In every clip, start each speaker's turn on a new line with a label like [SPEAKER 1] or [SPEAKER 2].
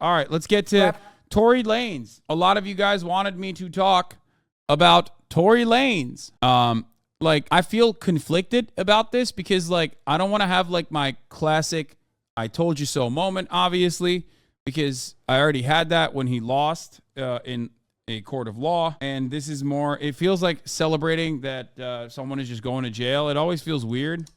[SPEAKER 1] All right, let's get to Tory Lanez. A lot of you guys wanted me to talk about Tory Lanez. Like, I feel conflicted about this because, like, I don't want to have, like, my classic I told you so moment, obviously, because I already had that when he lost in a court of law. And this is more, it feels like celebrating that someone is just going to jail. It always feels weird.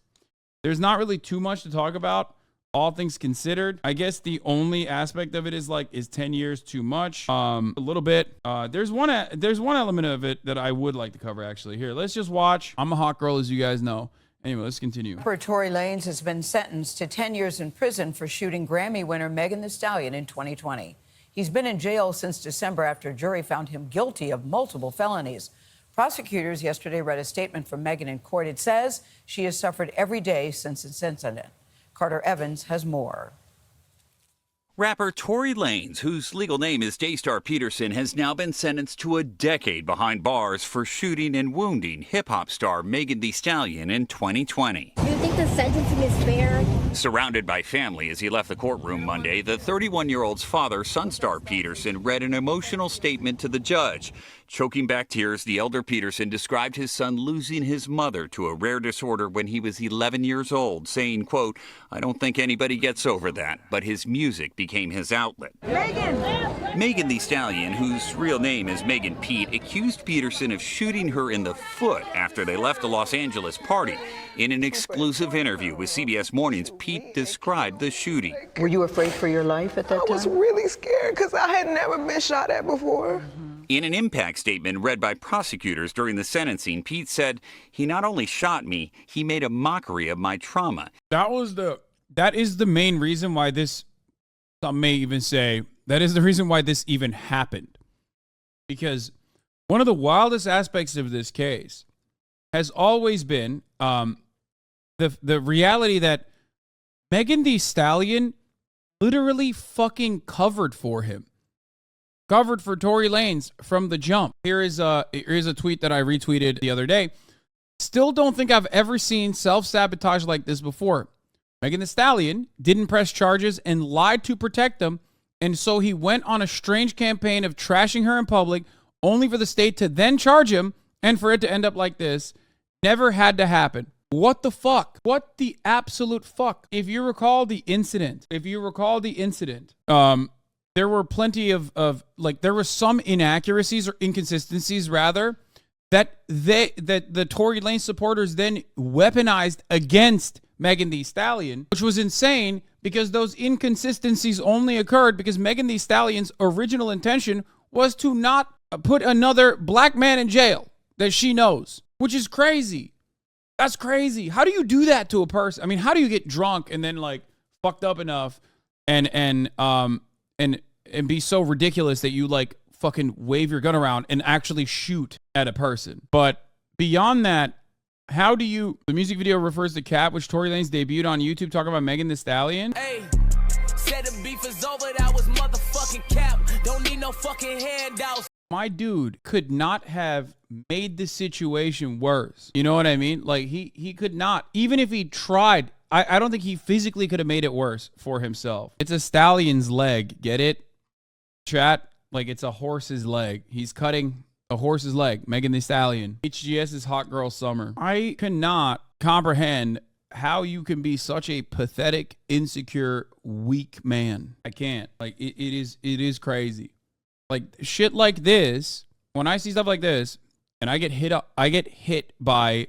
[SPEAKER 1] There's not really too much to talk about, all things considered. I guess the only aspect of it is, like, is 10 years too much? A little bit. There's one element of it that I would like to cover, actually. Here, let's just watch. I'm a hot girl, as you guys know. Anyway, let's continue.
[SPEAKER 2] Rapper Tory Lanez has been sentenced to 10 years in prison for shooting Grammy winner Megan Thee Stallion in 2020. He's been in jail since December after a jury found him guilty of multiple felonies. Prosecutors yesterday read a statement from Megan in court. It says she has suffered every day since this incident. Carter Evans has more.
[SPEAKER 3] Rapper Tory Lanez, whose legal name is Daystar Peterson, has now been sentenced to a decade behind bars for shooting and wounding hip-hop star Megan Thee Stallion in 2020.
[SPEAKER 4] Do you think the sentencing is fair?
[SPEAKER 3] Surrounded by family as he left the courtroom Monday, the 31-year-old's father, Sunstar Peterson, read an emotional statement to the judge. Choking back tears, the elder Peterson described his son losing his mother to a rare disorder when he was 11 years old, saying, quote, "I don't think anybody gets over that, but his music became his outlet." Megan Thee Stallion, whose real name is Megan Pete, accused Peterson of shooting her in the foot after they left a Los Angeles party. In an exclusive interview with CBS Mornings, Pete described the shooting.
[SPEAKER 2] Were you afraid for your life at that time?
[SPEAKER 5] I was really scared because I had never been shot at before.
[SPEAKER 3] In an impact statement read by prosecutors during the sentencing, Pete said, "He not only shot me, he made a mockery of my trauma."
[SPEAKER 1] That is the main reason why this, some may even say, that is the reason why this even happened. Because one of the wildest aspects of this case has always been the reality that Megan Thee Stallion literally fucking covered for him. Covered for Tory Lanez from the jump. Here's a tweet that I retweeted the other day. Still don't think I've ever seen self-sabotage like this before. Megan Thee Stallion didn't press charges and lied to protect them, and so he went on a strange campaign of trashing her in public, only for the state to then charge him and for it to end up like this. Never had to happen. What the fuck? What the absolute fuck? If you recall the incident, there were plenty of there were some inaccuracies or inconsistencies rather that the Tory Lanez supporters then weaponized against Megan Thee Stallion, which was insane because those inconsistencies only occurred because Megan Thee Stallion's original intention was to not put another black man in jail that she knows, which is crazy. That's crazy. How do you do that to a person? I mean, how do you get drunk and then like fucked up enough and be so ridiculous that you like fucking wave your gun around and actually shoot at a person? But beyond that, how do you, the music video refers to Cap, which Tory Lanez debuted on YouTube talking about Megan Thee Stallion.
[SPEAKER 6] Hey, said the beef is over, that was motherfucking Cap. Don't need no fucking handouts.
[SPEAKER 1] My dude could not have made the situation worse. You know what I mean? Like he could not, even if he tried. I don't think he physically could have made it worse for himself. It's a stallion's leg. Get it? Chat, like it's a horse's leg. He's cutting a horse's leg. Megan Thee Stallion. HGS's Hot Girl Summer. I cannot comprehend how you can be such a pathetic, insecure, weak man. I can't. Like it is crazy. Like shit like this. When I see stuff like this, and I get hit by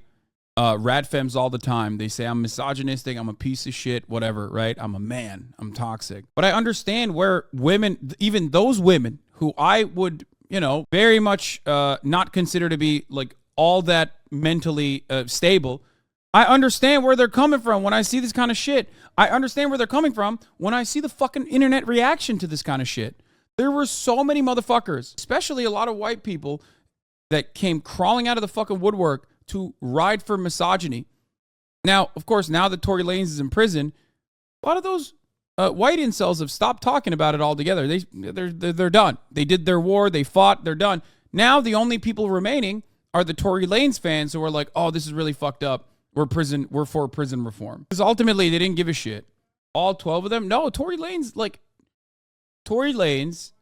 [SPEAKER 1] rat femmes all the time. They say I'm misogynistic, I'm a piece of shit, whatever, right? I'm a man, I'm toxic. But I understand where women, even those women who I would, very much not consider to be like all that mentally stable, I understand where they're coming from when I see this kind of shit. I understand where they're coming from when I see the fucking internet reaction to this kind of shit. There were so many motherfuckers, especially a lot of white people, that came crawling out of the fucking woodwork to ride for misogyny. Now, of course, now that Tory Lanez is in prison, a lot of those white incels have stopped talking about it altogether. They're done. They did their war. They fought. They're done. Now the only people remaining are the Tory Lanez fans who are like, oh, this is really fucked up. We're for prison reform. Because ultimately they didn't give a shit. All 12 of them? No, Tory Lanez, like, Tory Lanez,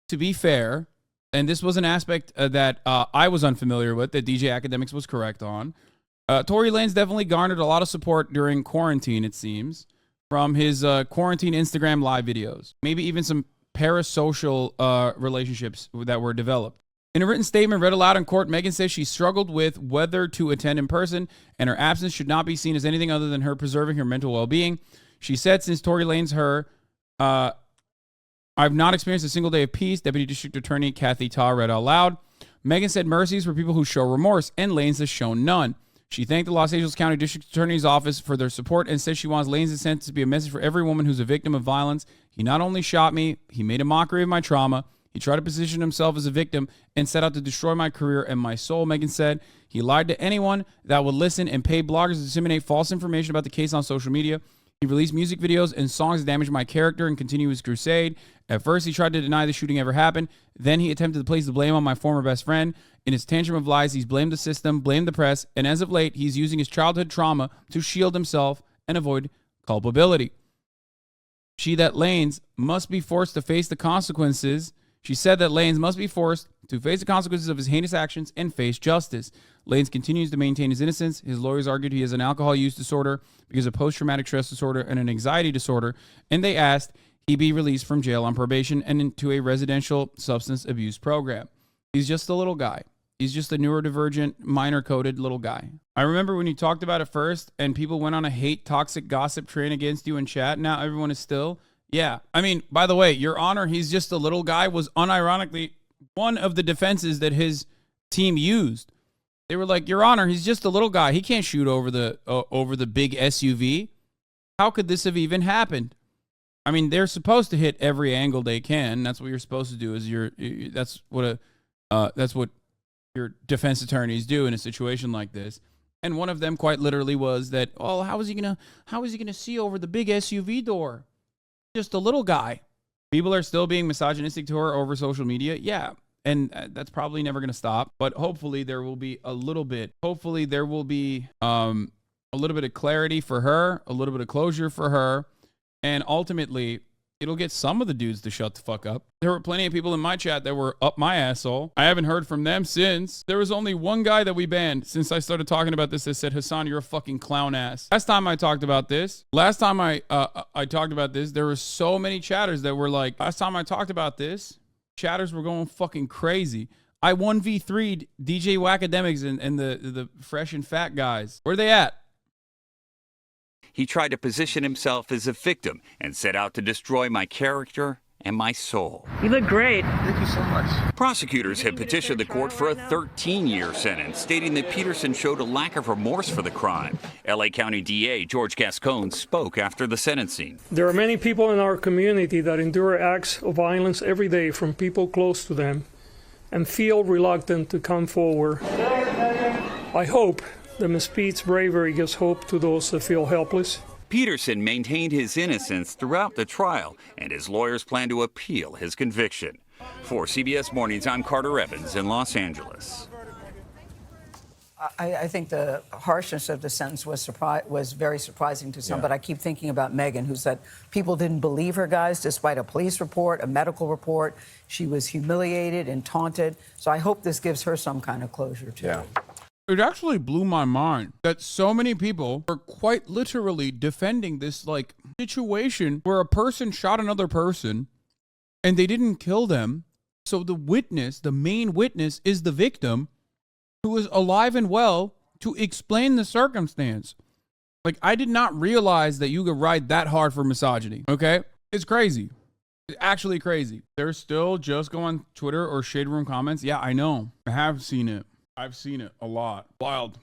[SPEAKER 1] to be fair, and this was an aspect that I was unfamiliar with, that DJ Academics was correct on. Tory Lanez definitely garnered a lot of support during quarantine, it seems, from his quarantine Instagram live videos. Maybe even some parasocial relationships that were developed. In a written statement read aloud in court, Megan says she struggled with whether to attend in person, and her absence should not be seen as anything other than her preserving her mental well-being. She said since Tory Lanez I've not experienced a single day of peace, Deputy District Attorney Kathy Ta read out loud. Megan said mercies for people who show remorse, and Lanez has shown none. She thanked the Los Angeles County District Attorney's Office for their support and says she wants Lanez' sentence to be a message for every woman who's a victim of violence. He not only shot me, he made a mockery of my trauma. He tried to position himself as a victim and set out to destroy my career and my soul, Megan said. He lied to anyone that would listen and pay bloggers to disseminate false information about the case on social media. He released music videos and songs that damaged my character and continue his crusade. At first, he tried to deny the shooting ever happened. Then he attempted to place the blame on my former best friend. In his tantrum of lies, he's blamed the system, blamed the press, and as of late, he's using his childhood trauma to shield himself and avoid culpability. She said that Lanez must be forced to face the consequences. She said that Lanez must be forced to face the consequences of his heinous actions and face justice. Lanez continues to maintain his innocence. His lawyers argued he has an alcohol use disorder because of post-traumatic stress disorder and an anxiety disorder, and they asked he be released from jail on probation and into a residential substance abuse program. He's just a little guy. He's just a neurodivergent, minor-coded little guy. I remember when you talked about it first and people went on a hate, toxic gossip train against you in chat. Now everyone is still. Yeah. I mean, by the way, Your Honor, he's just a little guy was unironically one of the defenses that his team used. They were like, Your Honor, he's just a little guy. He can't shoot over the big SUV. How could this have even happened? I mean, they're supposed to hit every angle they can. That's what you're supposed to do. That's what your defense attorneys do in a situation like this. And one of them quite literally was that, oh, how is he gonna see over the big SUV door? Just a little guy. People are still being misogynistic to her over social media. Yeah. And that's probably never going to stop. But hopefully there will be a little bit of clarity for her, a little bit of closure for her. And ultimately, it'll get some of the dudes to shut the fuck up. There were plenty of people in my chat that were up my asshole. I haven't heard from them since. There was only one guy that we banned since I started talking about this that said, Hasan, you're a fucking clown ass. Last time I talked about this, there were so many chatters that were like, last time I talked about this, chatters were going fucking crazy. I 1v3'd DJ Academics and the fresh and fat guys. Where they at?
[SPEAKER 3] He tried to position himself as a victim and set out to destroy my character and my soul.
[SPEAKER 7] You look great.
[SPEAKER 5] Thank you so much.
[SPEAKER 3] Prosecutors have petitioned the court for a 13-year sentence, stating that Peterson showed a lack of remorse for the crime. L.A. County DA George Gascon spoke after the sentencing.
[SPEAKER 8] There are many people in our community that endure acts of violence every day from people close to them and feel reluctant to come forward. I hope that Ms. Pete's bravery gives hope to those that feel helpless.
[SPEAKER 3] Peterson maintained his innocence throughout the trial, and his lawyers plan to appeal his conviction. For CBS Mornings, I'm Carter Evans in Los Angeles.
[SPEAKER 2] I think the harshness of the sentence was very surprising to some, but I keep thinking about Megan, who said people didn't believe her, guys, despite a police report, a medical report. She was humiliated and taunted. So I hope this gives her some kind of closure, too.
[SPEAKER 1] Yeah. It actually blew my mind that so many people are quite literally defending this like situation where a person shot another person and they didn't kill them. So the witness, the main witness, is the victim who is alive and well to explain the circumstance. Like, I did not realize that you could ride that hard for misogyny. Okay? It's crazy. It's actually crazy. They're still just going on Twitter or Shade Room comments. Yeah, I know. I have seen it. I've seen it a lot. Wild.